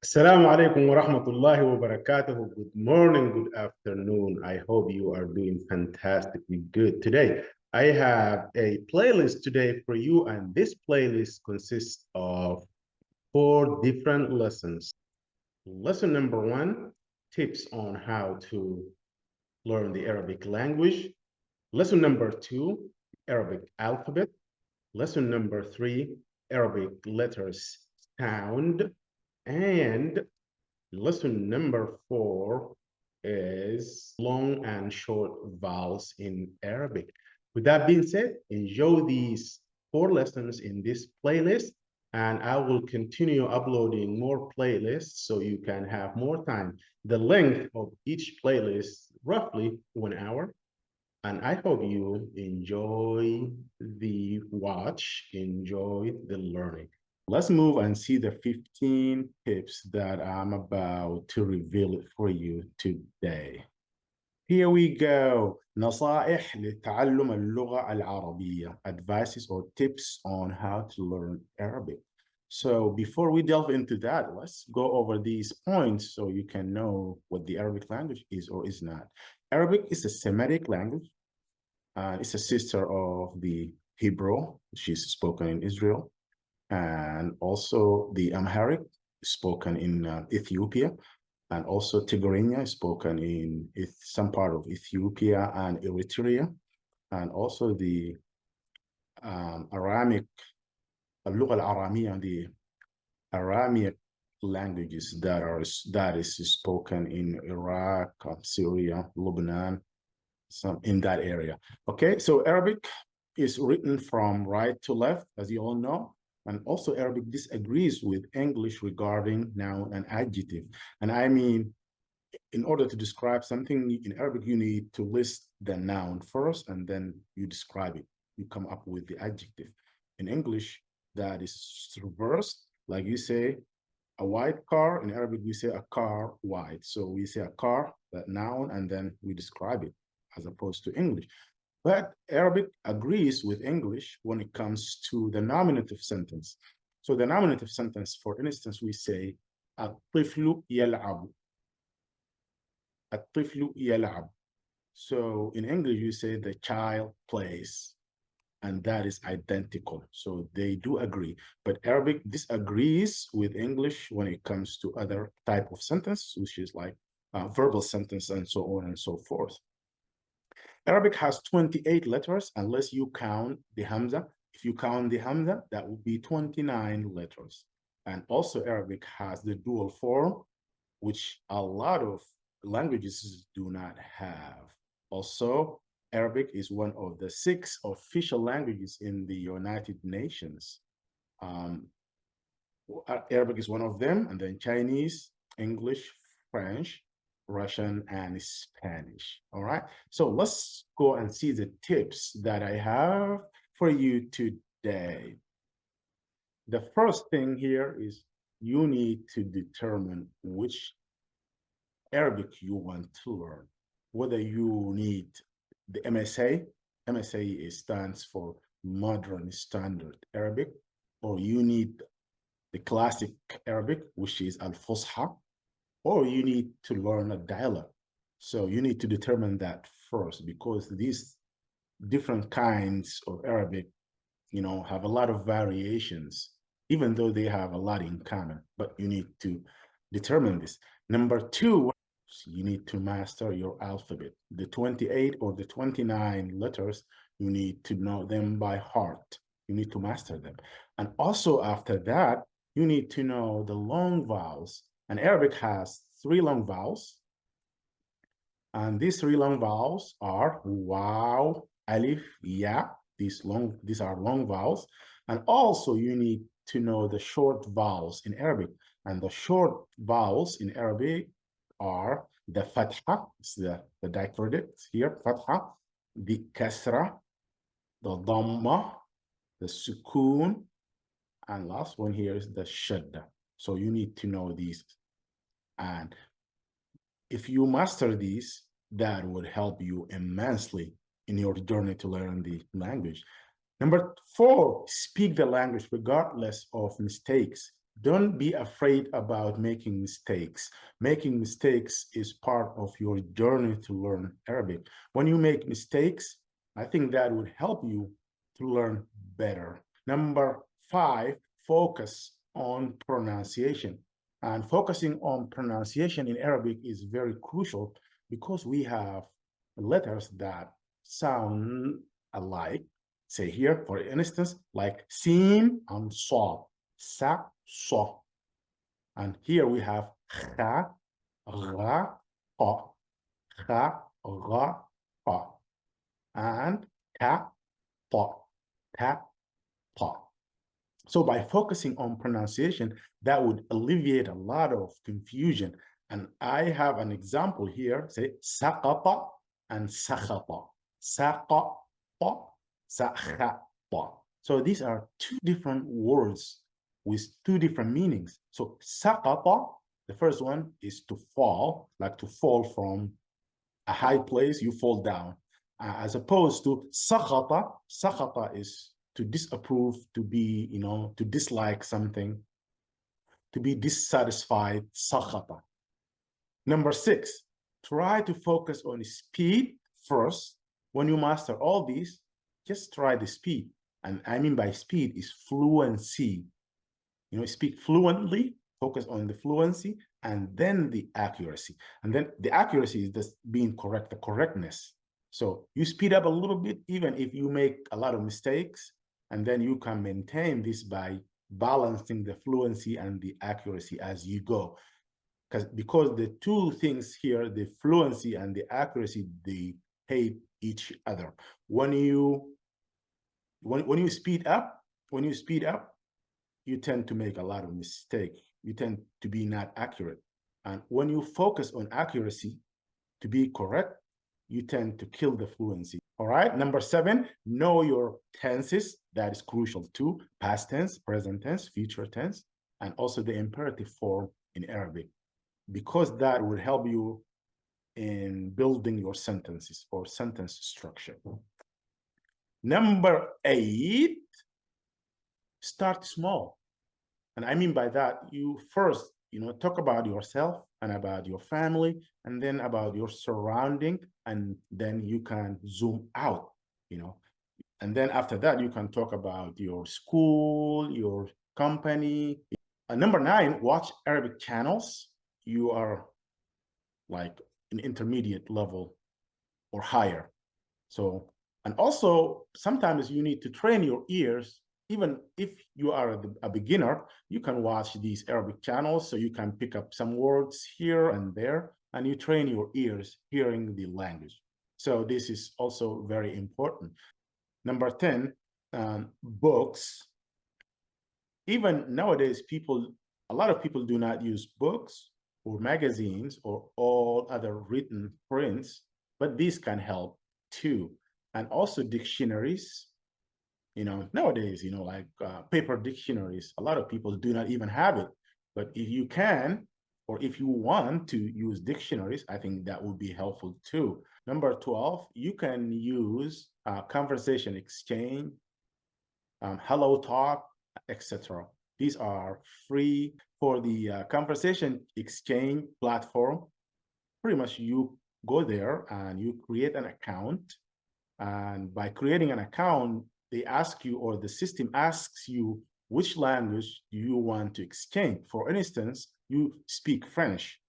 Assalamu alaikum wa rahmatullahi wa barakatuh. Good morning, good afternoon. I hope you are doing fantastically good today. I have a playlist today for you, and this playlist consists of 4 different lessons. Lesson number 1, tips on how to learn the Arabic language. Lesson number 2, Arabic alphabet. Lesson number 3, Arabic letters sound. And lesson number 4 is long and short vowels in Arabic. With that being said, enjoy these 4 lessons in this playlist, and I will continue uploading more playlists so you can have more time. The length of each playlist, roughly 1 hour, and I hope you enjoy the watch, enjoy the learning. Let's move and see the 15 tips that I'm about to reveal for you today. Here we go. نصائح لتعلم اللغة العربية. Advices or tips on how to learn Arabic. So before we delve into that, let's go over these points so you can know what the Arabic language is or is not. Arabic is a Semitic language. It's a sister of the Hebrew, which is spoken in Israel, and also the Amharic, spoken in Ethiopia, and also Tigrinya, spoken in some part of Ethiopia and Eritrea, and also the Aramic, اللغة العرامية, the Aramic languages that is spoken in Iraq, Syria, Lebanon, some in that area. Okay, so Arabic is written from right to left, as you all know. And also Arabic disagrees with English regarding noun and adjective. And I mean, in order to describe something in Arabic, you need to list the noun first, and then you describe it. You come up with the adjective. In English, that is reversed. Like you say, a white car. In Arabic, we say a car white. So we say a car, that noun, and then we describe it, as opposed to English. But Arabic agrees with English when it comes to the nominative sentence. So the nominative sentence, for instance, we say, الطفل يلعب. الطفل يلعب. So in English, you say the child plays, and that is identical. So they do agree. But Arabic disagrees with English when it comes to other type of sentence, which is like verbal sentence and so on and so forth. Arabic has 28 letters unless you count the Hamza. If you count the Hamza, that would be 29 letters. And also Arabic has the dual form, which a lot of languages do not have. Also, Arabic is one of the 6 official languages in the United Nations. Arabic is one of them, and then Chinese, English, French, Russian, and Spanish. All right, so let's go and see the tips that I have for you today. The first thing here is you need to determine which Arabic you want to learn, whether you need the MSA. MSA stands for Modern Standard Arabic, or you need the classic Arabic, which is Al-Fusha, or you need to learn a dialect. So you need to determine that first, because these different kinds of Arabic, have a lot of variations, even though they have a lot in common, but you need to determine this. Number 2, you need to master your alphabet. The 28 or the 29 letters, you need to know them by heart. You need to master them. And also after that, you need to know the long vowels. And Arabic has 3 long vowels. And these 3 long vowels are waw, alif, ya. These are long vowels. And also you need to know the short vowels in Arabic. And the short vowels in Arabic are the fatha, it's the diacritic here, fatha, the kasra, the dhamma, the sukoon, and last one here is the shadda. So you need to know these. And if you master these, that would help you immensely in your journey to learn the language. Number 4, speak the language regardless of mistakes. don't be afraid about making mistakes. Making mistakes is part of your journey to learn Arabic. When you make mistakes, I think that would help you to learn better. Number 5, focus on pronunciation. And focusing on pronunciation in Arabic is very crucial because we have letters that sound alike. Say here, for instance, like sin and sa, sa, so. And here we have kha, ra, qa, kha, ra, qa, and ta, ta, ta, ta. So by focusing on pronunciation, that would alleviate a lot of confusion. And I have an example here, say saqata and sakhata. Saqata, sakhata. So these are two different words with two different meanings. So saqata, the first one is to fall, like to fall from a high place, you fall down. As opposed to sakhata, sakhata is to disapprove, to be, to dislike something, to be dissatisfied, sakhata. Number 6, try to focus on speed first. When you master all these, just try the speed. And I mean by speed is fluency. Speak fluently, focus on the fluency, and then the accuracy. And then the accuracy is just being correct, the correctness. So you speed up a little bit, even if you make a lot of mistakes, and then you can maintain this by balancing the fluency and the accuracy as you go. Because the two things here, the fluency and the accuracy, they hate each other. When you speed up, you tend to make a lot of mistakes. You tend to be not accurate. And when you focus on accuracy to be correct, you tend to kill the fluency. All right. Number 7, know your tenses. That is crucial too. Past tense, present tense, future tense, and also the imperative form in Arabic, because that would help you in building your sentences or sentence structure. Number 8, start small. And I mean by that, you first, talk about yourself and about your family, and then about your surrounding, and then you can zoom out, and then after that, you can talk about your school, your company. Number 9, watch Arabic channels. You are like an intermediate level or higher. So, and also sometimes you need to train your ears. Even if you are a beginner, you can watch these Arabic channels so you can pick up some words here and there, and you train your ears hearing the language. So this is also very important. Number 10, books. Even nowadays, a lot of people do not use books or magazines or all other written prints, but these can help too. And also dictionaries. Nowadays, like paper dictionaries, a lot of people do not even have it. But if you can, or if you want to use dictionaries, I think that would be helpful too. Number 12, you can use conversation exchange, Hello Talk, etc. These are free. For the conversation exchange platform. Pretty much you go there and you create an account. And by creating an account, they ask you, or the system asks you, which language do you want to exchange? For instance, you speak French.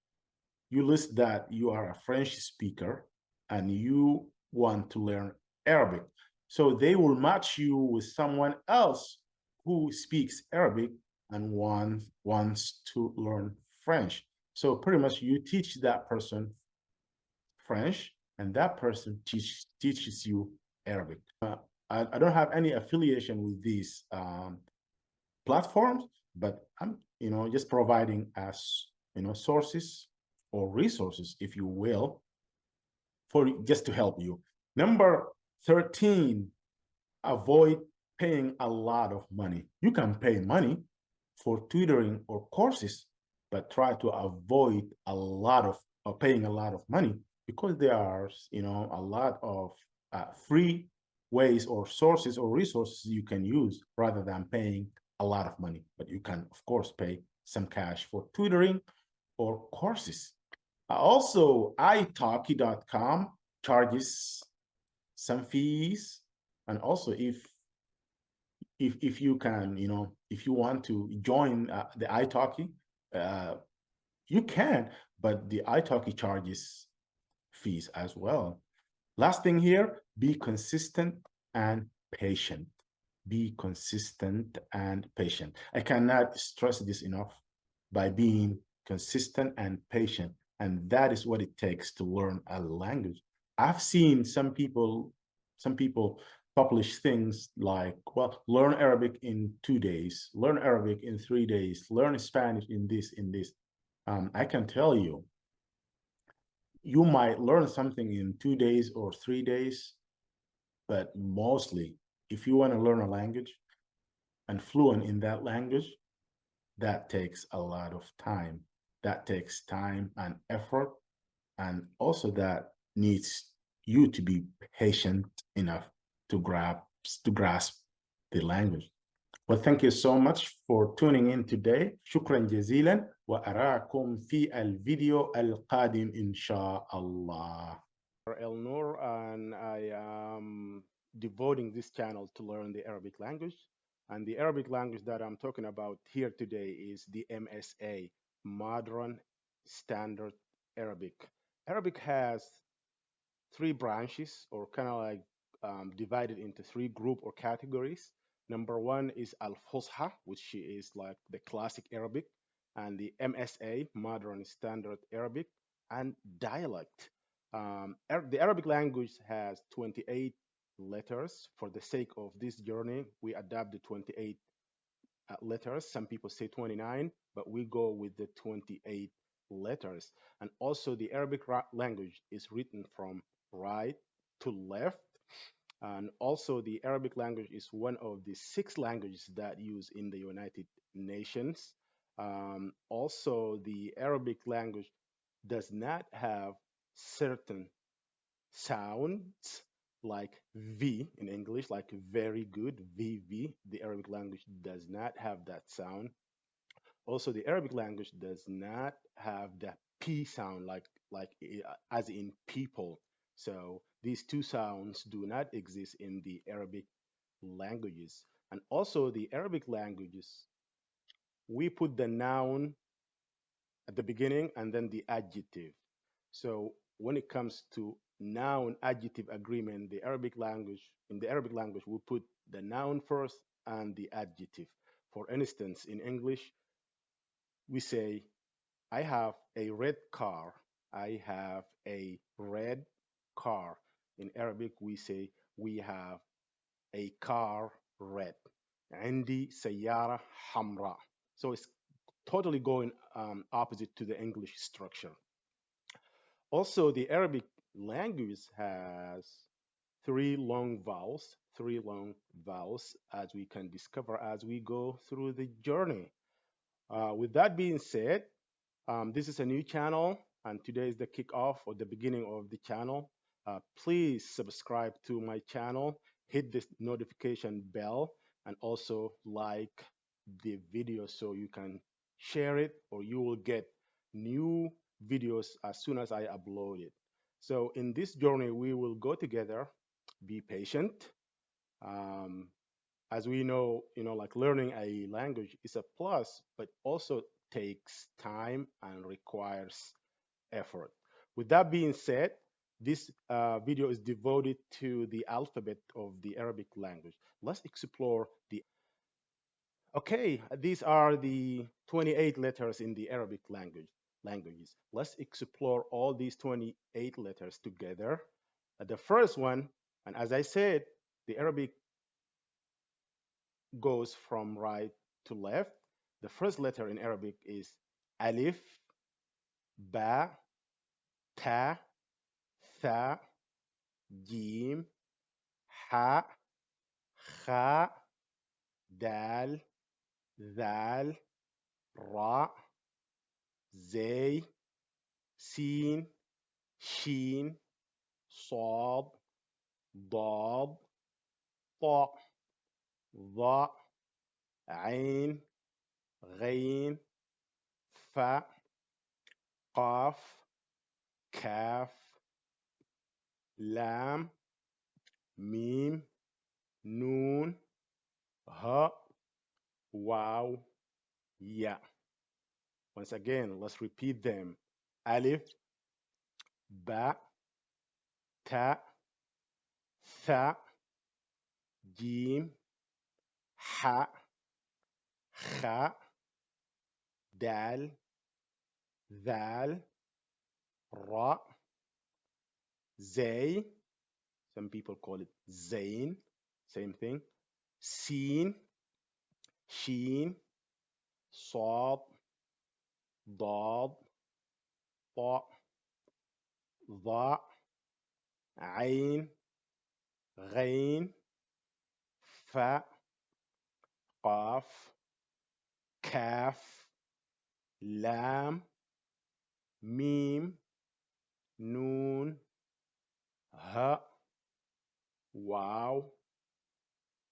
You list that you are a French speaker and you want to learn Arabic. So they will match you with someone else who speaks Arabic and wants to learn French. So pretty much you teach that person French, and that person teaches you Arabic. I don't have any affiliation with these platforms, but I'm just providing as sources or resources, if you will, for just to help you. Number 13, avoid paying a lot of money. You can pay money for tutoring or courses, but try to avoid paying a lot of money, because there are a lot of free ways or sources or resources you can use rather than paying a lot of money, but you can, of course, pay some cash for tutoring or courses. Also, italki.com charges some fees. And also, if you can, if you want to join the italki, uh, you can, but the italki charges fees as well. Last thing here, be consistent and patient. Be consistent and patient. I cannot stress this enough. By being consistent and patient, and that is what it takes to learn a language. I've seen some people publish things like, well, learn Arabic in 2 days, learn Arabic in 3 days, learn Spanish in this. I can tell you, you might learn something in 2 days or 3 days, but mostly, if you want to learn a language and fluent in that language, that takes a lot of time. That takes time and effort, and also that needs you to be patient enough to grasp the language. Well, thank you so much for tuning in today. شكرا جزيلا وأراكم في الفيديو القادم إن شاء الله. El Noor, and I am devoting this channel to learn the Arabic language. And the Arabic language that I'm talking about here today is the MSA, Modern Standard Arabic. Arabic has three branches, or kind of like divided into three group or categories. Number one is Al-Fusha, which is like the classic Arabic, and the MSA, Modern Standard Arabic, and dialect. The Arabic language has 28 letters. For the sake of this journey, we adapt the 28 letters. Some people say 29, but we go with the 28 letters. And also, the Arabic language is written from right to left. And also, the Arabic language is one of the six languages that used in the United Nations. Also, the Arabic language does not have certain sounds like V in English, like very good, VV. The Arabic language does not have that sound. Also, the Arabic language does not have the P sound, as in people. So these two sounds do not exist in the Arabic languages. And also, the Arabic languages, we put the noun at the beginning and then the adjective. So when it comes to noun adjective agreement, in the Arabic language, we put the noun first and the adjective. For instance, in English, we say, I have a red car. I have a red car. In Arabic, we say, we have a car red. عندي سيارة حمراء. So it's totally going opposite to the English structure. Also, the Arabic language has three long vowels, as we can discover as we go through the journey. With that being said, this is a new channel, and today is the kickoff or the beginning of the channel. Please subscribe to my channel, hit this notification bell, and also like the video so you can share it, or you will get new videos as soon as I upload it. So in this journey, we will go together. Be patient. Um, as we know, like learning a language is a plus, but also takes time and requires effort. With that being said, this video is devoted to the alphabet of the Arabic language. Let's explore the. Okay, these are the 28 letters in the Arabic languages. Let's explore all these 28 letters together. The first one, and as I said, the Arabic goes from right to left. The first letter in Arabic is alif, ba, ta, tha, jim, ha, kha, dal, ذال, ra, zay, sin, shin, صاد, ضاد, طاء, ظاء, عين غين فاء قاف كاف لام ميم نون ها واو ya. Once again, let's repeat them. Alif, ba, ta, tha, jim, ha, kha, dal, ذال, ra, zay. Some people call it zain. Same thing. Sin, sheen, صاد, ضاد, طاء, ضاء, عين, غين, فاء, قاف, كاف, لام, ميم, نون, ها, واو,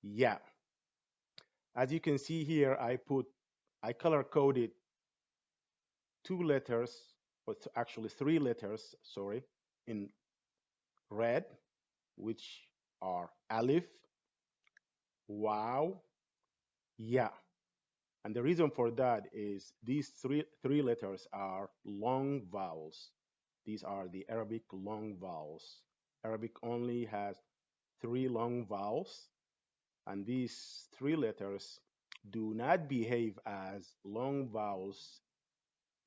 ya. As you can see here, I color coded two letters, or actually three letters, sorry, in red, which are alif, wow, ya. And the reason for that is these three letters are long vowels. These are the Arabic long vowels. Arabic only has three long vowels, and these three letters do not behave as long vowels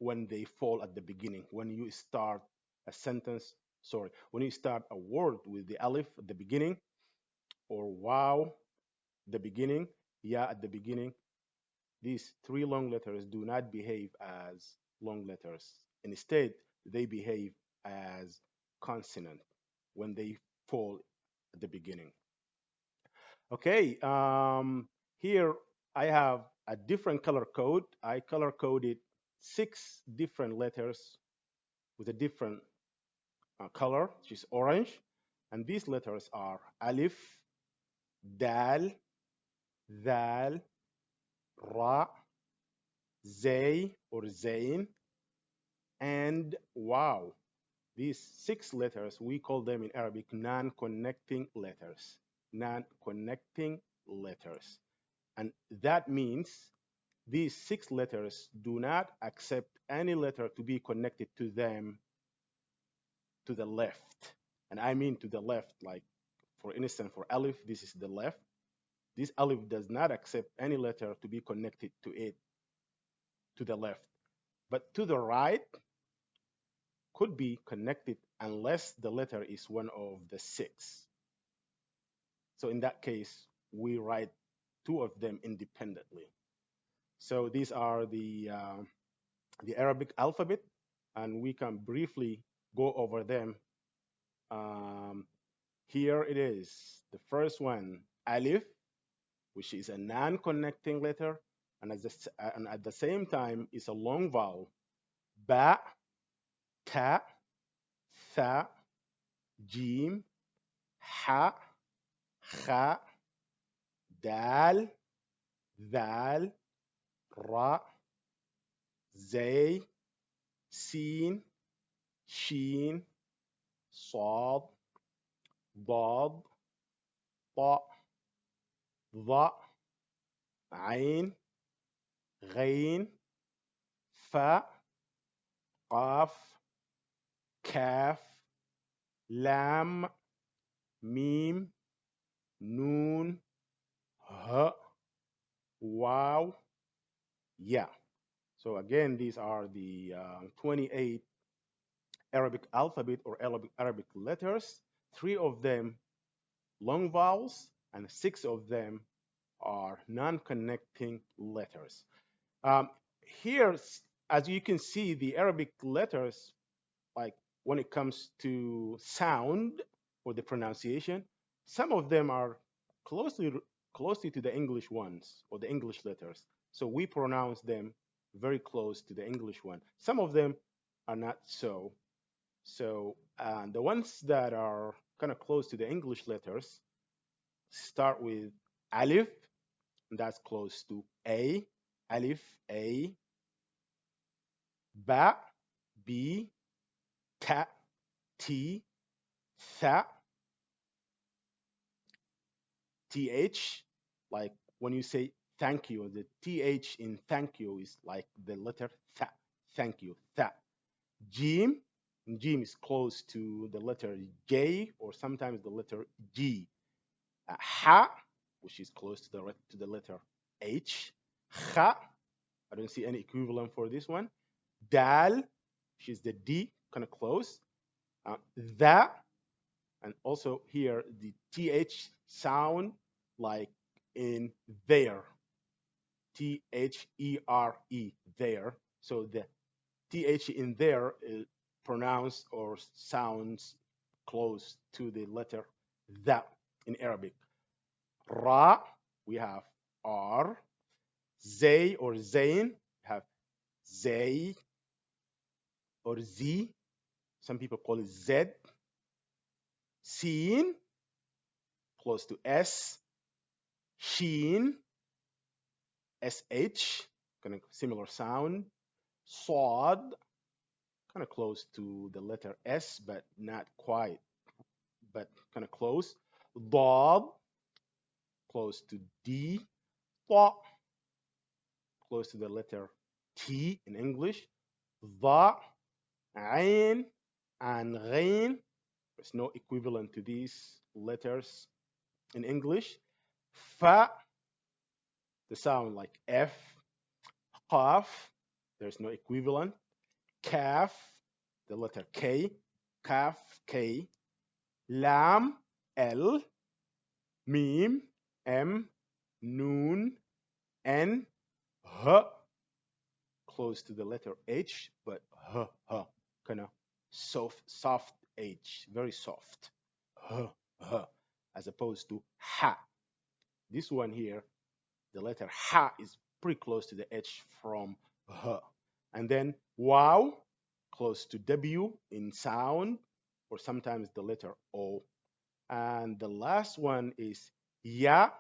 when they fall at the beginning. When you start a sentence, sorry, when you start a word with the alif at the beginning, or wow the beginning, ya at the beginning, these three long letters do not behave as long letters. Instead, they behave as consonant when they fall at the beginning. Okay, here I have a different color code. I color coded six different letters with a different color, which is orange. And these letters are Alif, Dal, Dal, Ra, Zay or Zain, and Wow. These six letters, we call them in Arabic non-connecting letters. Non-connecting letters. And that means these six letters do not accept any letter to be connected to them to the left. And I mean to the left, like for instance, for Alif, this is the left. This Alif does not accept any letter to be connected to it to the left. But to the right could be connected unless the letter is one of the six. So in that case, we write two of them independently. So these are the Arabic alphabet, and we can briefly go over them. Um, Here it is. The first one, Alif, which is a non-connecting letter, and at the same time is a long vowel. Ba, ta, tha, jim, ha, kha, dal, ذال, ra, zay, sin, sheen, صاد, ضاد, طاء, ظاء, عين, غين, فاء, قاف, كاف, لام, ميم, نون, ه, واو, ya. So again, these are the 28 Arabic alphabet or Arabic letters. Three of them long vowels, and six of them are non-connecting letters. Um, Here, as you can see, the Arabic letters, like when it comes to sound or the pronunciation, some of them are closely closely to the English ones or the English letters. So we pronounce them very close to the English one. Some of them are not so. So the ones that are kind of close to the English letters start with Alif, and that's close to A, alif, A, ba, B, ta, T, tha, th. Like when you say thank you, the th in thank you is like the letter tha, thank you, tha. Jim, Jim is close to the letter J or sometimes the letter G. Ha, which is close to the letter H. Kha, I don't see any equivalent for this one. Dal, which is the D, kind of close. The, and also here the th sound like in there, there, there. So the th in there is pronounced or sounds close to the letter that in Arabic. Ra, we have R. Zay or Zain, have Zay or Z. Some people call it Z. Sin, close to S. Sheen, SH, kind of similar sound. Sod, kind of close to the letter S, but not quite, but kind of close. Dad, close to D. Tha, close to the letter T in English. Dha, Ain, and Ghain. There's no equivalent to these letters in English. Fa, the sound like F. Qaf, there's no equivalent. Kaf, the letter K. Kaf, K. Lam, L. Mim, M. Noon, N. H, close to the letter H, but H, kind of soft H, very soft. H, as opposed to Ha. This one here, the letter Ha is pretty close to the H from H. And then Wow, close to W in sound, or sometimes the letter O. And the last one is Ya,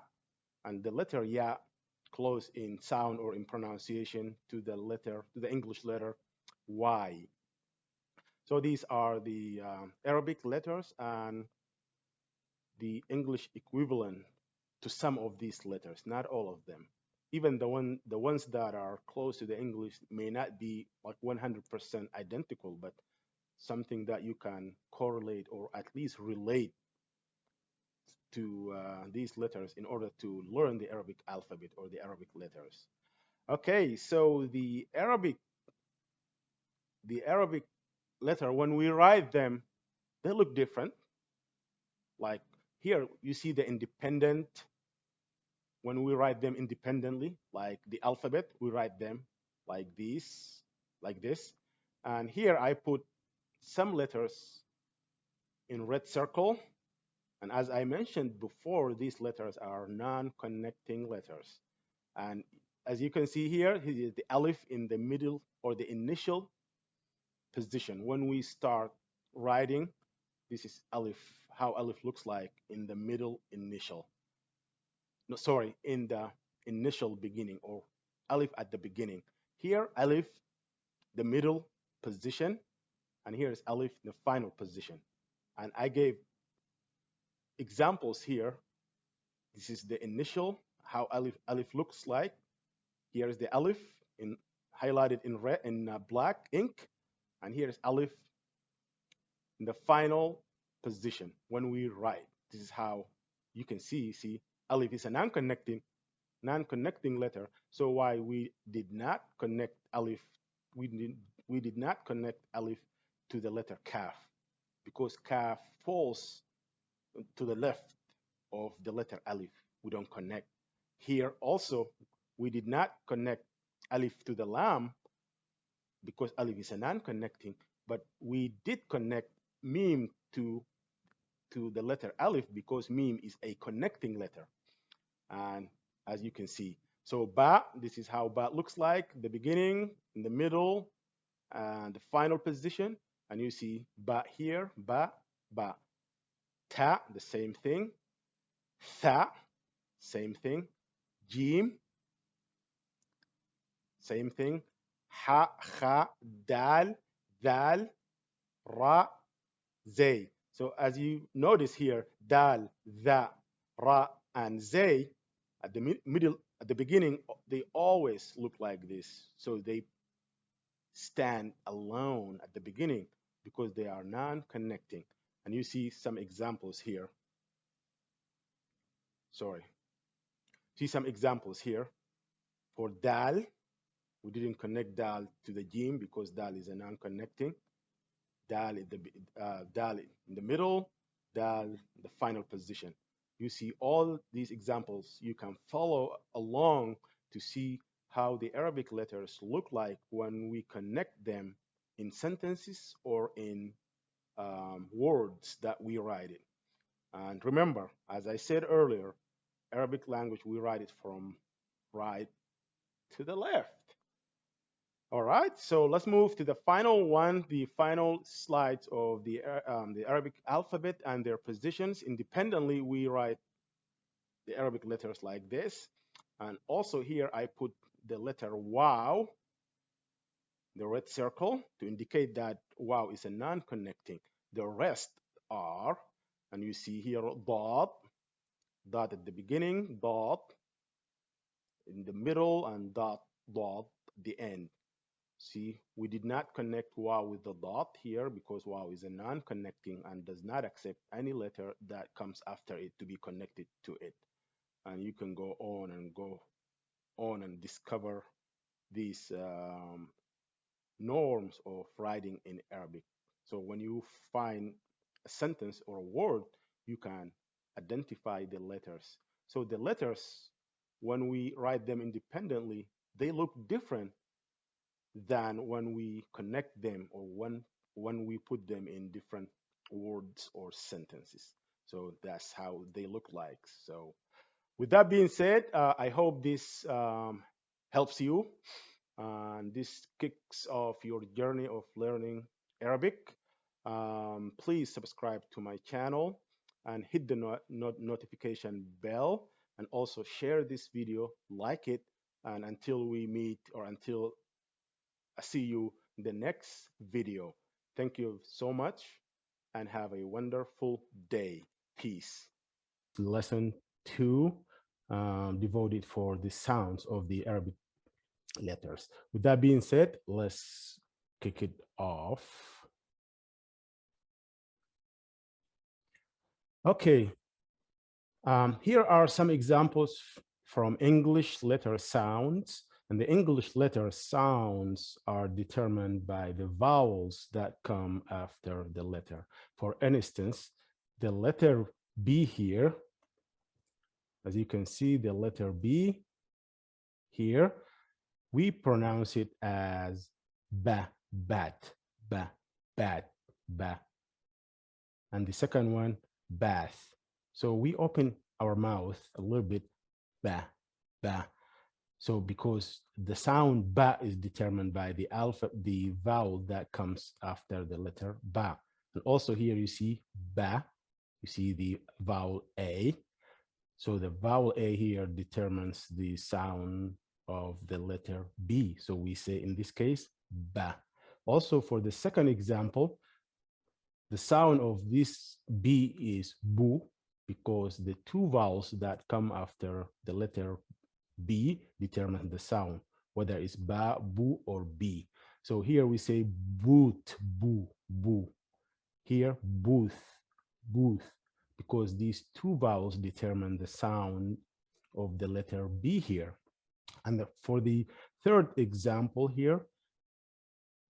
and the letter Ya close in sound or in pronunciation to the English letter Y. So these are the Arabic letters and the English equivalent to some of these letters, not all of them. Even the ones that are close to the English may not be like 100% identical, but something that you can correlate or at least relate to these letters in order to learn the Arabic alphabet or the Arabic letters. Okay, so the Arabic letter, when we write them, they look different. Like here, you see the independent. When we write them independently, like the alphabet, we write them like this, like this. And here I put some letters in red circle. And as I mentioned before, these letters are non-connecting letters. And as you can see here is the alif in the middle or the initial position. When we start writing, this is alif, how alif looks like in the middle initial. No, sorry, in the initial beginning or alif at the beginning. Here, alif, the middle position, and here is alif, the final position. And I gave examples here. This is the initial, how alif looks like. Here is the alif in highlighted in red in black ink, and here is alif in the final position when we write. This is how you can see alif is a non-connecting letter. So why we did not connect alif, we did not connect alif to the letter kaf, because kaf falls to the left of the letter alif. We don't connect. Here also, we did not connect alif to the lam because alif is a non-connecting, but we did connect mim to the letter alif because mim is a connecting letter. And as you can see, so ba, this is how ba looks like, the beginning, in the middle, and the final position. And you see ba here, ba, ba. Ta, the same thing. Tha, same thing. Jim, same thing. Ha, kha, dal, dal, ra, zay. So as you notice here, dal, da, ra, and zay at the middle, at the beginning, they always look like this. So they stand alone at the beginning because they are non-connecting. And you see some examples here. Sorry. See some examples here. For dal, we didn't connect dal to the jim because dal is a non-connecting. Dal dal in the middle, dal the final position. You see all these examples. You can follow along to see how the Arabic letters look like when we connect them in sentences or in words that we write it. And remember, as I said earlier, Arabic language, we write it from right to the left. All right, so let's move to the final one, the final slides of the Arabic alphabet and their positions. Independently, we write the Arabic letters like this. And also here, I put the letter wow, the red circle, to indicate that wow is a non-connecting. The rest are, and you see here, dot, dot at the beginning, dot in the middle, and dot, dot at the end. See, we did not connect wow with the dot here because wow is a non-connecting and does not accept any letter that comes after it to be connected to it. And you can go on and discover these norms of writing in Arabic. So when you find a sentence or a word, you can identify the letters. So the letters, when we write them independently, they look different than when we connect them or when we put them in different words or sentences. So that's how they look like. So with that being said, I hope this helps you and this kicks off your journey of learning Arabic. Please subscribe to my channel and hit the notification bell, and also share this video, like it, and until we meet or until I see you in the next video. Thank you so much and have a wonderful day. Peace. Lesson 2, devoted for the sounds of the Arabic letters. With that being said, let's kick it off. Okay, here are some examples from English letter sounds. And the English letter sounds are determined by the vowels that come after the letter. For instance, the letter B here, as you can see, the letter B here, we pronounce it as ba, bat, ba, bat, ba. And the second one, bath. So we open our mouth a little bit, ba, ba. So because the sound ba is determined by the the vowel that comes after the letter ba. And also here you see ba, you see the vowel A. So the vowel A here determines the sound of the letter B. So we say in this case, ba. Also for the second example, the sound of this B is bu, because the two vowels that come after the letter B determine the sound, whether it's ba, bu, or B. So here we say boot, bu, bu. Here, booth, booth, because these two vowels determine the sound of the letter B here. And for the third example here,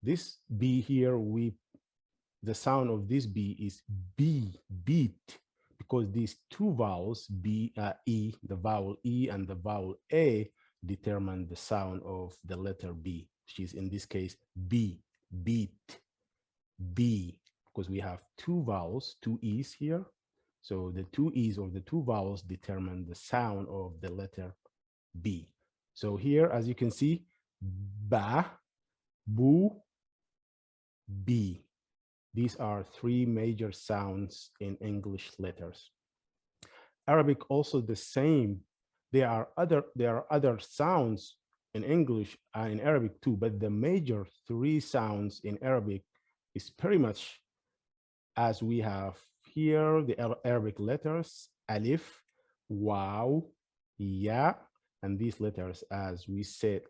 this B here, the sound of this B is B, beat, because these two vowels, B, E, the vowel E and the vowel A, determine the sound of the letter B, which is in this case B, beat, B, because we have two vowels, two E's here. So the two E's or the two vowels determine the sound of the letter B. So here, as you can see, ba, bu, B. These are three major sounds in English letters. Arabic also the same, there are other sounds in English and in Arabic too, but the major three sounds in Arabic is pretty much as we have here, the Arabic letters, alif, waw, ya, and these letters, as we said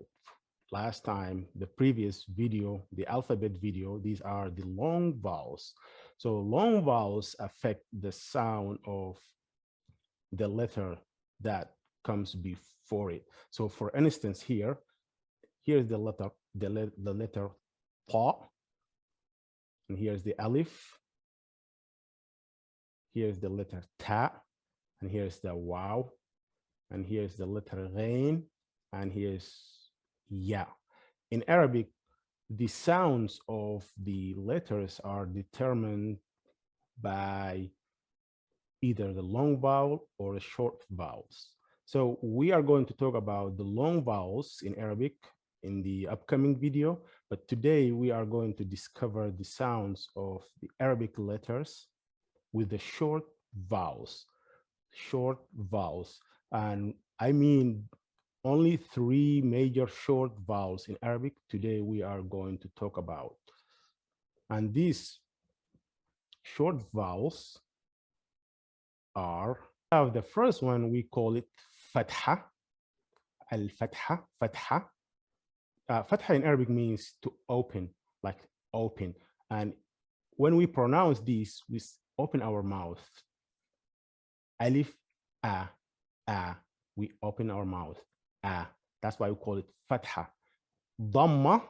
last time, the previous video, the alphabet video, these are the long vowels. So long vowels affect the sound of the letter that comes before it. So for instance, here's the letter, the letter ta, and here's the alif, here's the letter ta, and here's the waw, and here's the letter ghain, and here's ya. In Arabic, the sounds of the letters are determined by either the long vowel or the short vowels. So we are going to talk about the long vowels in Arabic in the upcoming video, but today we are going to discover the sounds of the Arabic letters with the short vowels. And I mean only three major short vowels in Arabic today we are going to talk about. And these short vowels are, the first one, we call it fatha, al-fatha, fatha. Fatha in Arabic means to open, like open. And when we pronounce this, we open our mouth. Alif, a, we open our mouth, a. That's why we call it fatha. Dhamma,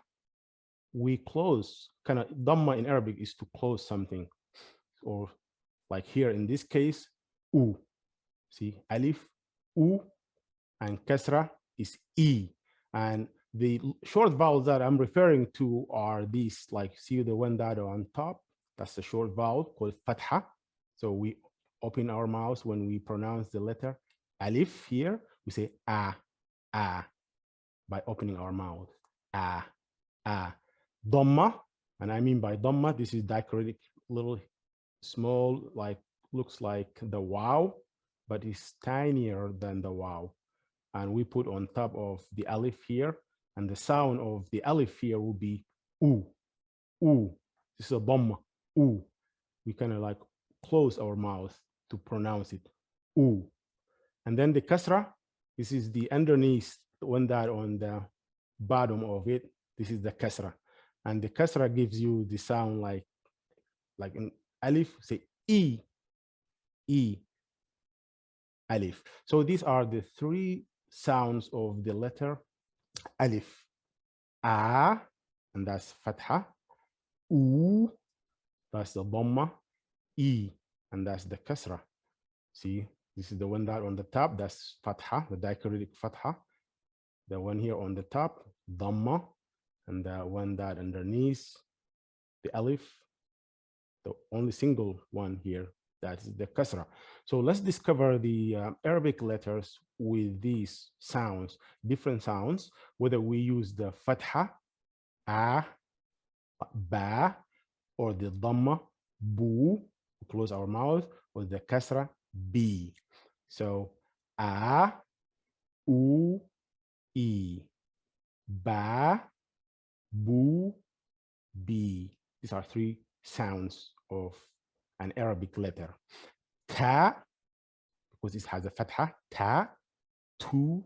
we close, kind of, dhamma in Arabic is to close something. Or like here in this case, u. See, alif, u, and kasra is e. And the short vowels that I'm referring to are these, like, see the one that are on top, that's the short vowel called fatha. So we open our mouths when we pronounce the letter alif here, we say a, by opening our mouth, a. Dhamma, and I mean by dhamma, this is diacritic, little small, like looks like the wow, but it's tinier than the wow. And we put on top of the alif here, and the sound of the alif here will be oo. This is a dhamma, oo. We kind of like close our mouth to pronounce it, oo. And then the kasra, this is the underneath one that on the bottom of it. This is the kasra, and the kasra gives you the sound like in alif, say e, alif. So these are the three sounds of the letter alif. A, and that's fatha. U, that's the dhamma. E, and that's the kasra. See, this is the one that on the top, that's fatha, the diacritic fatha. The one here on the top, dhamma, and the one that underneath, the alif, the only single one here, that's the kasra. So let's discover the Arabic letters with these sounds, different sounds, whether we use the fatha, a, ba, or the dhamma, bu, close our mouth, or the kasra, b. So a, u, e, ba, bu, b. These are three sounds of an Arabic letter. Ta, because this has a fatha, ta, tu,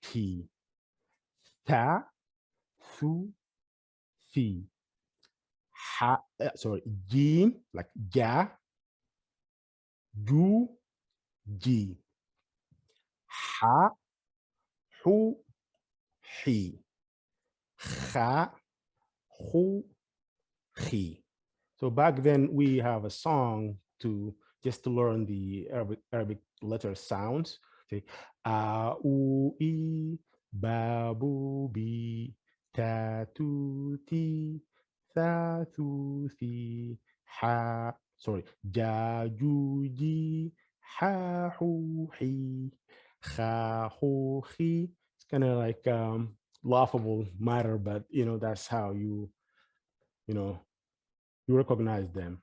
ti. Ta, thu, thi. Ha, jim, like ja, ju, ji. Ha, hu, hi. Kha, hu, khi. So back then we have a song to just to learn the Arabic letter sounds. Say a, u, e, ba, bu, bi, ta, tu, ti, tha, thu, thi, ha. Sorry, ja, ju, ji, ha, hu, hi, kha, hu, khi. It's kind of like laughable matter, but that's how you recognize them.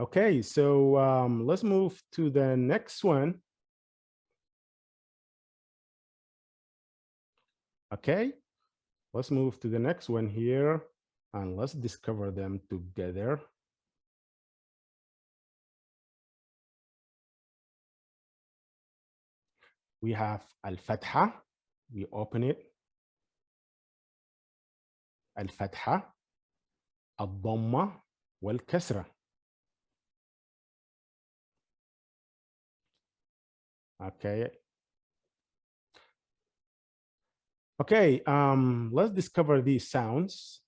Okay, so let's move to the next one. Okay, let's move to the next one here and let's discover them together. We have al-fatha. We open it. Al-fatha, al-dhamma, wal-kasra. Okay. Okay, let's discover these sounds.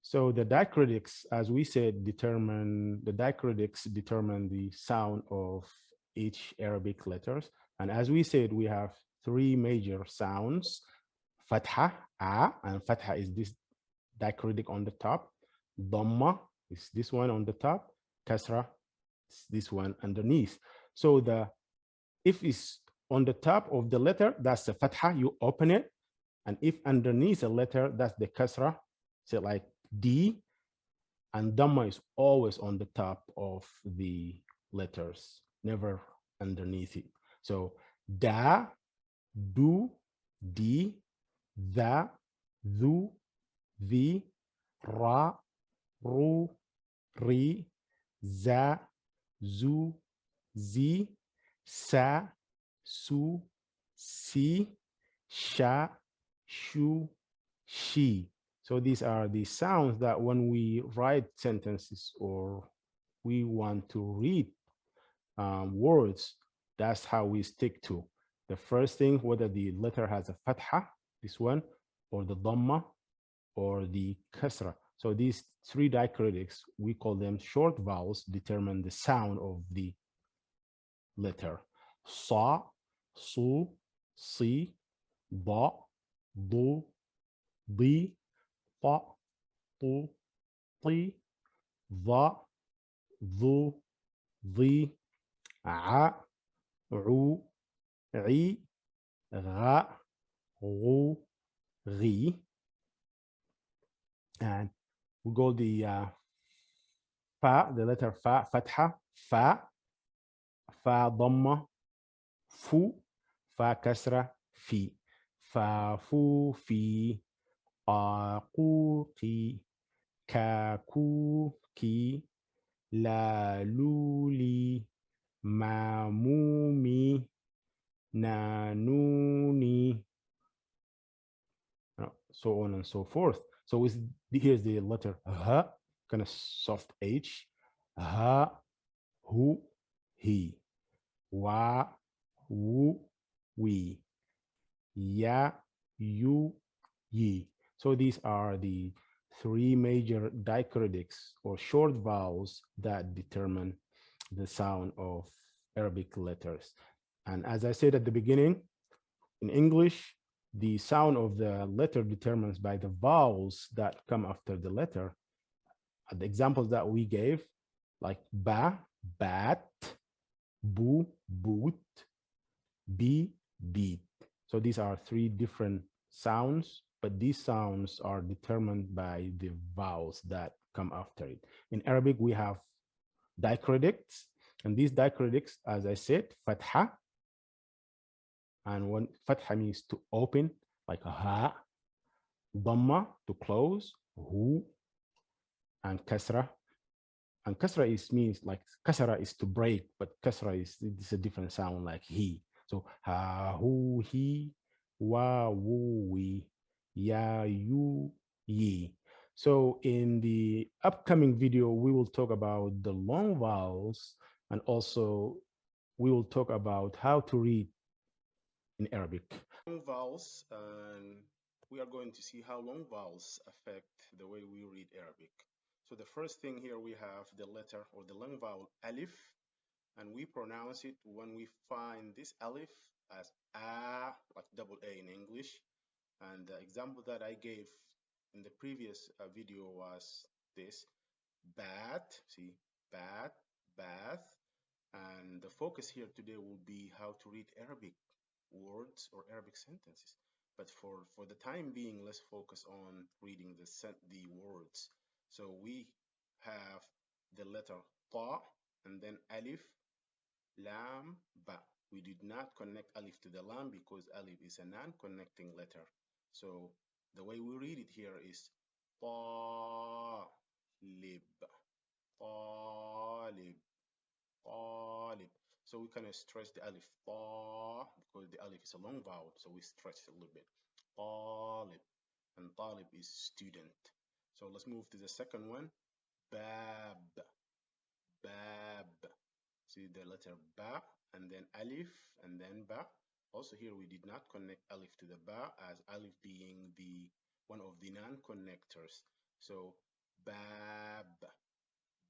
So the diacritics, as we said, determine the sound of each Arabic letters. And as we said, we have three major sounds: fatha, a, and fatha is this diacritic on the top. Dhamma is this one on the top. Kasra is this one underneath. So if it's on the top of the letter, that's the fatha, you open it. And if underneath a letter, that's the kasra. So like D, and Dhamma is always on the top of the letters, never underneath it. So da, do, di, da, du, the, ra, ru, ri, za, zu, zi, sa, su, si, sha, shu, she. So these are the sounds that when we write sentences or we want to read words, that's how we stick to. The first thing, whether the letter has a fatha, this one, or the dhamma, or the kasra. So these three diacritics, we call them short vowels, determine the sound of the letter. Sa, su, si, ba, du, di, ta, tu, ti, ض ذو ضي ع عو عي غ غو غي. And we go the fa, the letter fa, fatha, fa, fa ضمة, fu, fa كسرة, في, fa fu في, قاقوقي, كاكوكي, لالولي, mamumi, nanuni, so on and so forth. So here's the letter h, kind of soft H, ha, hu, he, wa, wu, we, ya, you, ye. So these are the three major diacritics or short vowels that determine the sound of Arabic letters. And as I said at the beginning, in English, the sound of the letter determines by the vowels that come after the letter. The examples that we gave, like ba, bat, bu, boot, be, beat. So these are three different sounds, but these sounds are determined by the vowels that come after it. In Arabic, we have diacritics, and these diacritics, as I said, fatha, and when fatha means to open, like ha, dhamma to close, hu, and kasra. And kasra means like kasra is to break, but kasra is a different sound like he. So ha, hu, he, wa, wu, we, ya, you, ye. So in the upcoming video, we will talk about the long vowels, and also we will talk about how to read in Arabic. Long vowels, and we are going to see how long vowels affect the way we read Arabic. So the first thing here, we have the letter or the long vowel alif, and we pronounce it when we find this alif as a, like double A in English. And the example that I gave in the previous video was this: bat, see, bat, bath. And the focus here today will be how to read Arabic words or Arabic sentences. But for the time being, let's focus on reading the words. So we have the letter ta, and then alif, lam, ba. We did not connect alif to the lam because alif is a non-connecting letter. So the way we read it here is طالب طالب طالب. So we kind of stretch the alif طا because the alif is a long vowel, so we stretch it a little bit. طالب, and طالب is student. So let's move to the second one. باب باب. See the letter ba and then alif and then ba. Also here we did not connect alif to the ba, as alif being the one of the non-connectors. So bab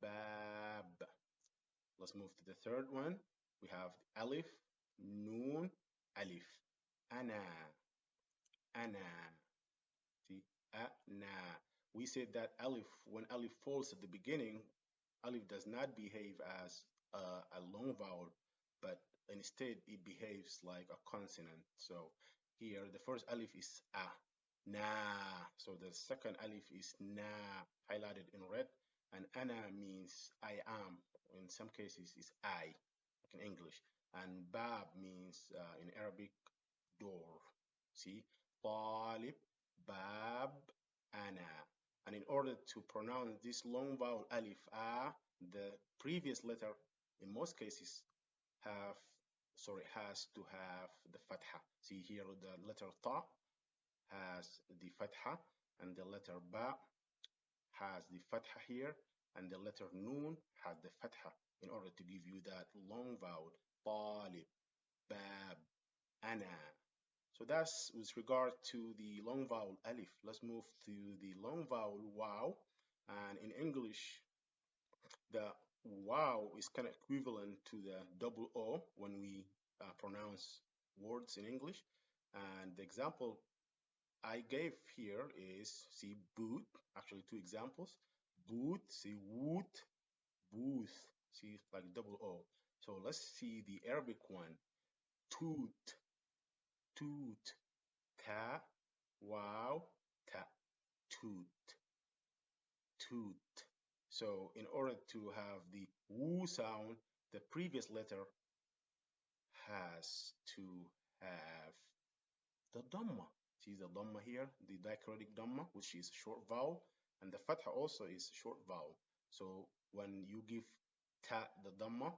bab. Let's move to the third one. We have alif, noon, alif. Ana ana. See, ana. We said that alif, when alif falls at the beginning, alif does not behave as a long vowel, but instead it behaves like a consonant. So here the first alif is a, na. So the second alif is na, highlighted in red, and ana means I am. In some cases, is I, like in English. And bab means in Arabic door. See, talib, bab, ana. And in order to pronounce this long vowel alif a, the previous letter in most cases have has to have the fatha. See here the letter ta has the fatha, and the letter ba has the fatha here, and the letter noon has the fatha, in order to give you that long vowel talib, bab, ana. So that's with regard to the long vowel alif. Let's move to the long vowel wow. And in English, the wow is kind of equivalent to the double O when we pronounce words in English. And the example I gave here is, see, boot, actually two examples. Boot, see, woot, booth, see, like double O. So let's see the Arabic one. Toot, toot, ta, wow, ta, toot, toot. So in order to have the woo sound, the previous letter has to have the dhamma. See the dhamma here, the diacritic dhamma, which is a short vowel, and the fatha also is a short vowel. So when you give ta the dhamma,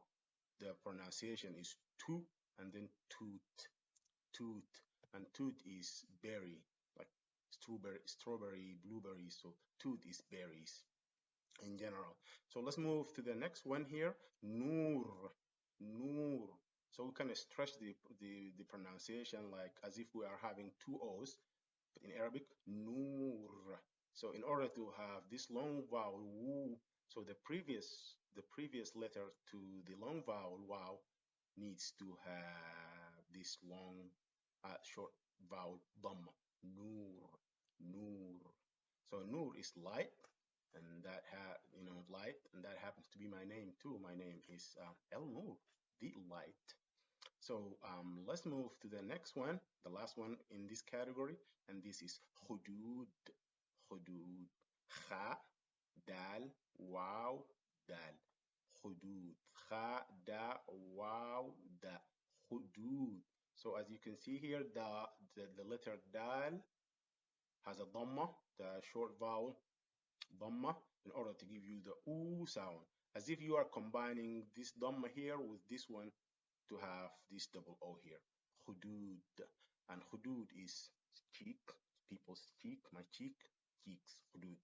the pronunciation is tu and then toot, toot, and toot is berry, like strawberry, blueberry. So toot is berries in general. So let's move to the next one here. Noor, Noor. So we kind of stretch the pronunciation like as if we are having two O's, but in Arabic, Noor. So in order to have this long vowel, woo, so the previous letter to the long vowel, wow, needs to have this long, short vowel, dhamma. Noor, Noor. So Noor is light, and that light, and that happens to be my name too. My name is El Noor, the light. So let's move to the next one, the last one in this category, and this is hudud. Hudud. Kha, dal, wow, dal. Hudud. Kha, da, wow, da. Hudud. So as you can see here, the letter dal has a dhamma, the short vowel dhamma, in order to give you the oo sound, as if you are combining this dhamma here with this one to have this double O here. Hudud. And hudud is cheek, people's cheek, my cheek, cheeks, hudud.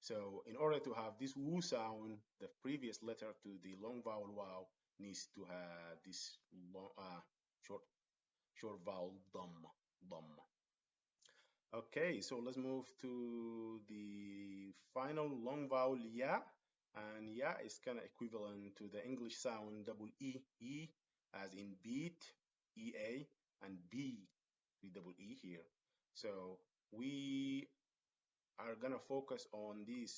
So in order to have this woo sound, the previous letter to the long vowel wow needs to have this long, short short vowel dhamma, dhamma. Okay, so let's move to the final long vowel ya. And ya is kind of equivalent to the English sound double E, as in beat, EA, and B, with double E here. So we are gonna focus on these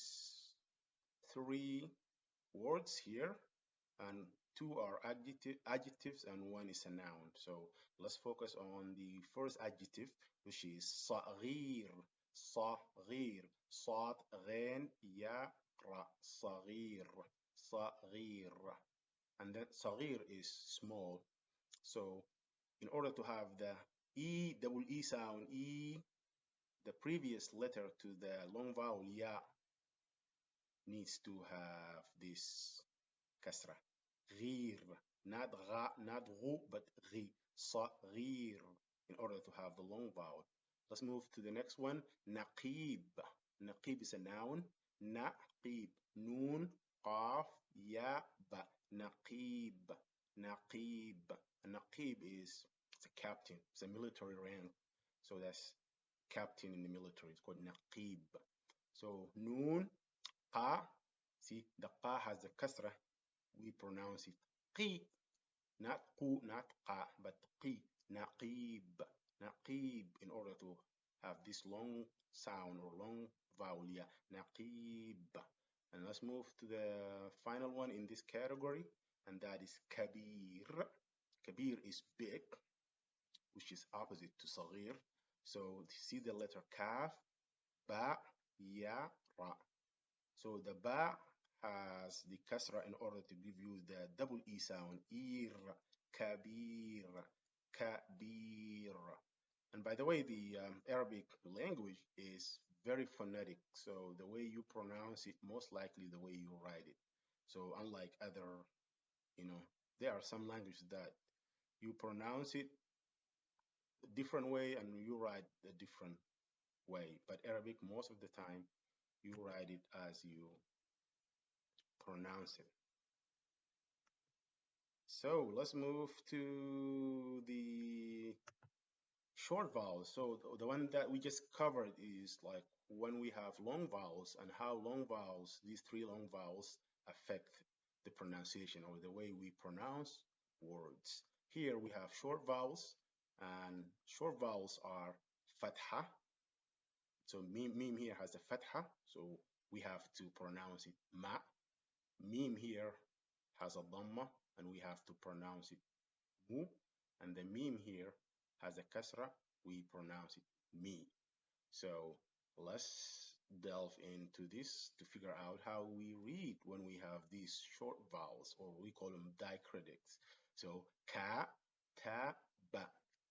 three words here, and two are adjectives and one is a noun. So let's focus on the first adjective, which is صغير. صغير. صاد غين يا را. صغير. صغير. And then صغير is small. So in order to have the double E sound, the previous letter to the long vowel ya needs to have this kasra. غير, not غا, not غو, but غي. صغير, in order to have the long vowel. Let's move to the next one. نقيب. نقيب is a noun. نقيب. نون, قاف, ya, ba. نقيب. نقيب. A naqib is it's a captain. It's a military rank. So that's captain in the military. It's called naqib. So noon, qa. See, the qa has the kasra. We pronounce it qi, not qu, not qa, but qi. Naqib. Naqib, in order to have this long sound or long vowel. Yeah, naqib. And let's move to the final one in this category, and that is kabir. Kabir is big, which is opposite to صغير. So see the letter kaf, ba, ya, ra. So the ba has the kasra in order to give you the double E sound. Ir, kabir, kabir. And by the way, the Arabic language is very phonetic. So the way you pronounce it, most likely the way you write it. So unlike other, there are some languages that you pronounce it a different way and you write a different way. But Arabic, most of the time, you write it as you pronounce it. So let's move to the short vowels. So the one that we just covered is like when we have long vowels and how long vowels, these three long vowels, affect the pronunciation or the way we pronounce words. Here we have short vowels, and short vowels are fatha. So meme here has a fatha, so we have to pronounce it ma. Meme here has a dhamma, and we have to pronounce it mu. And the meme here has a kasra, we pronounce it mi. So let's delve into this to figure out how we read when we have these short vowels, or we call them diacritics. So ka, ta, ba,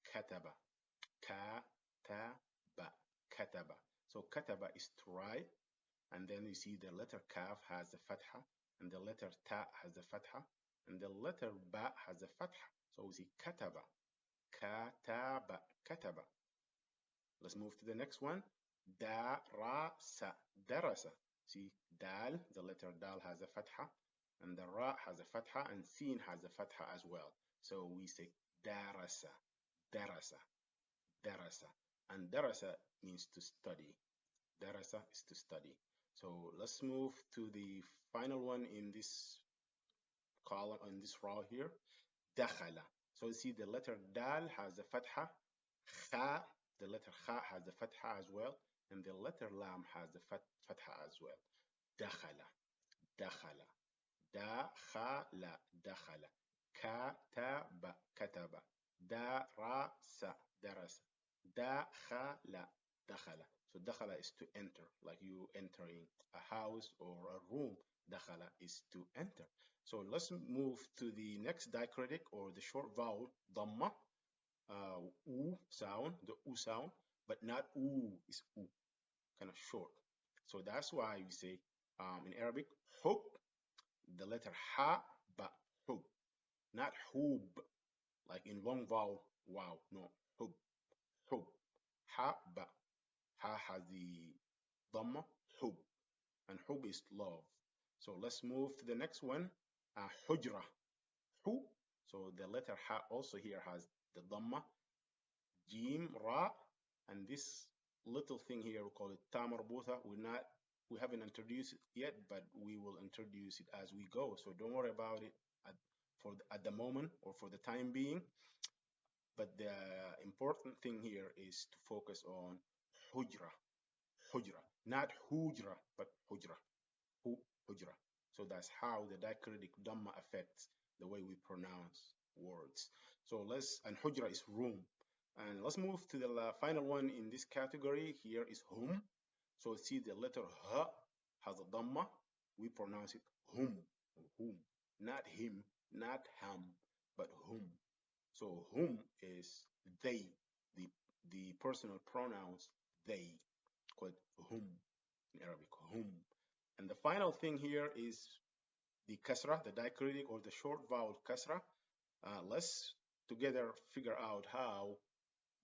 kataba. Ka, ta, ba, kataba. So kataba is to write, and then you see the letter kaf has the fatha, and the letter ta has the fatha, and the letter ba has the fatha. So we see kataba, kataba, kataba. Let's move to the next one. Darasa, darasa. See, dal, the letter dal has a fatha, and the ra has a fatha, and sin has a fatha as well. So we say darasa, darasa, darasa. And darasa means to study. Darasa is to study. So let's move to the final one in this column, in this row here. Dakhala. So you see the letter dal has a fatha, kha, the letter kha has the fatha as well, and the letter lam has the fatha as well. Dakhala, dakhala, dakhala, dakhala. Kataba, kataba. Darasa, darasa. Dakhala, dakhala. So dakhala is to enter, like you entering a house or a room. Dakhala is to enter. So let's move to the next diacritic or the short vowel, dhamma, u sound, the u sound, but not u, is u, kind of short. So that's why we say in Arabic, hub, the letter ha, ba, hub, not hub, like in long vowel, wow, no, hub, hub, ha, ba, ha has the dhamma, hub, and hub is love. So let's move to the next one, hujra, hu. So the letter ha also here has the dhamma, jim, ra, and this little thing here we call it ta marbuta. We haven't introduced it yet, but we will introduce it as we go. So don't worry about it at the moment or for the time being. But the important thing here is to focus on hujra, hujra, not hujra, but hujra, hujra. So that's how the diacritic dhamma affects the way we pronounce words. So and hujra is room. And let's move to the final one in this category. Here is hum. So see the letter h has a dhamma. We pronounce it hum, hum, not him, not ham, but hum. So hum is they, the personal pronouns they, called hum in Arabic, hum. And the final thing here is the kasra, the diacritic or the short vowel kasra. Let's together figure out how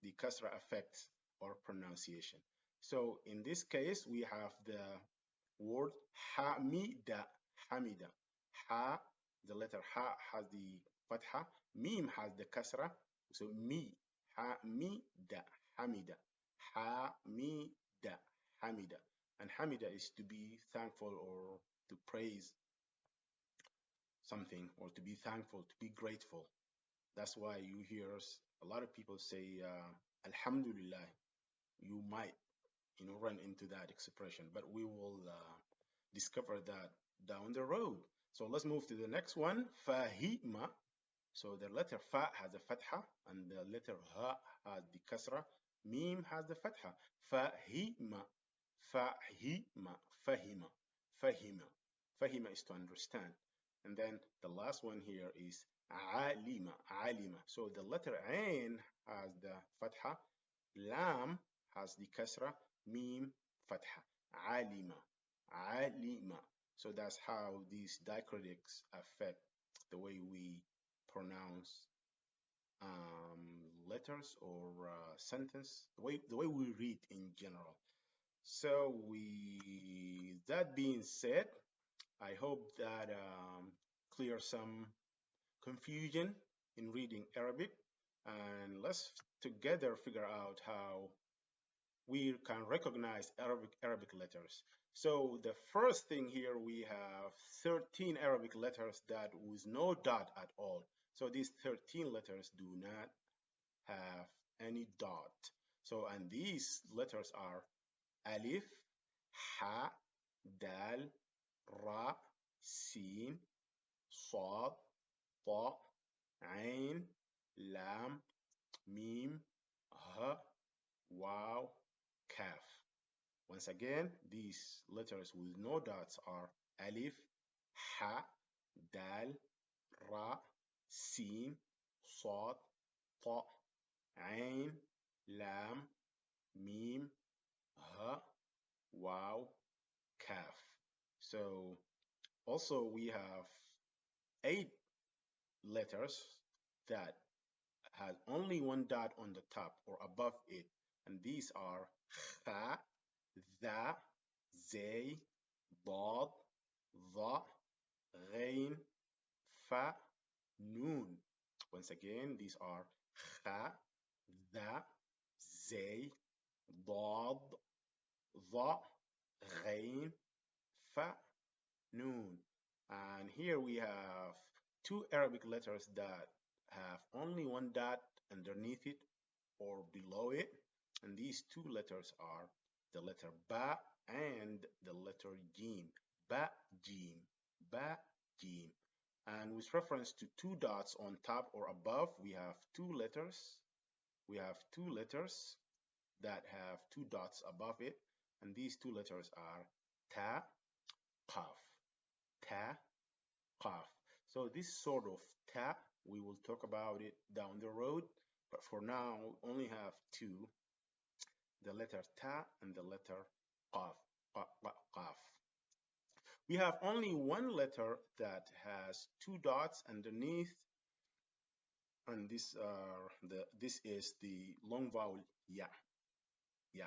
the kasra affects our pronunciation. So in this case, we have the word hamida, hamida. Ha, the letter ha has the fatha, mim has the kasra, so mi, hamida, hamida, hamida, hamida. And hamida is to be thankful or to praise something or to be thankful, to be grateful. That's why you hear a lot of people say Alhamdulillah. You might, run into that expression, but we will discover that down the road. So let's move to the next one. Fahima. So the letter fa has a fatha and the letter ha has the kasra. Mim has the fatha. Fahima. Fahima. Fahima. Fahima. Fahima is to understand. And then the last one here is alima. Alima. So the letter ain has the fatha. Lam has the kasra. Mim fatha. Alima. Alima. So that's how these diacritics affect the way we pronounce letters or sentence, the way we read in general. So that being said, I hope that clears some confusion in reading Arabic, and let's together figure out how we can recognize Arabic letters. So the first thing here, we have 13 Arabic letters that with no dot at all. So these 13 letters do not have any dot. So, and these letters are alif, ha, dal, ra, sin, صاد, طاء, عين, لام, mim, ha, waw, kaf. Once again, these letters with no dots are alif, ha, dal, ra, sin, صاد, طاء, عين, لام, mim, ha, waw, kaf. So also we have 8 letters that has only one dot on the top or above it, and these are kha, ذا, زي, ضاد, ظا, غين, fa, noon. Once again, these are kha, ذا, زي, ضاد, ظا, غين, fa, noon. And here we have 2 Arabic letters that have only one dot underneath it or below it. And these 2 letters are the letter ba and the letter jim. Ba, jim. Ba, jim. And with reference to 2 dots on top or above, we have 2 letters. We have 2 letters that have 2 dots above it. And these 2 letters are ta, qaf. Ta, qaf. So this sort of ta, we will talk about it down the road. But for now, we only have 2, the letter ta and the letter qaf. Qaf. We have only one letter that has 2 dots underneath, and this is the long vowel ya. Ya.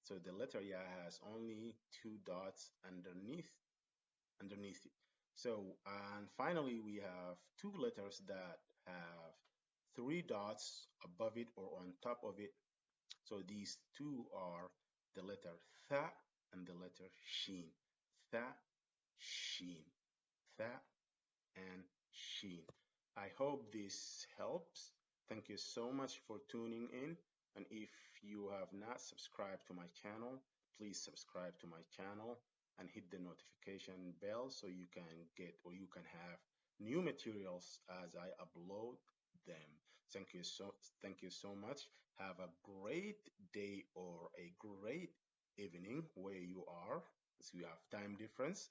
So the letter ya has only 2 dots underneath it. So, and finally, we have 2 letters that have 3 dots above it or on top of it. So these 2 are the letter tha and the letter sheen. Tha, sheen. Tha and sheen. I hope this helps. Thank you so much for tuning in. And if you have not subscribed to my channel, please subscribe to my channel and hit the notification bell so you can get or you can have new materials as I upload them. Thank you so much. Have a great day or a great evening where you are, as you have time difference.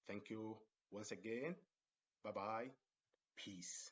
Thank you once again. Bye bye. Peace.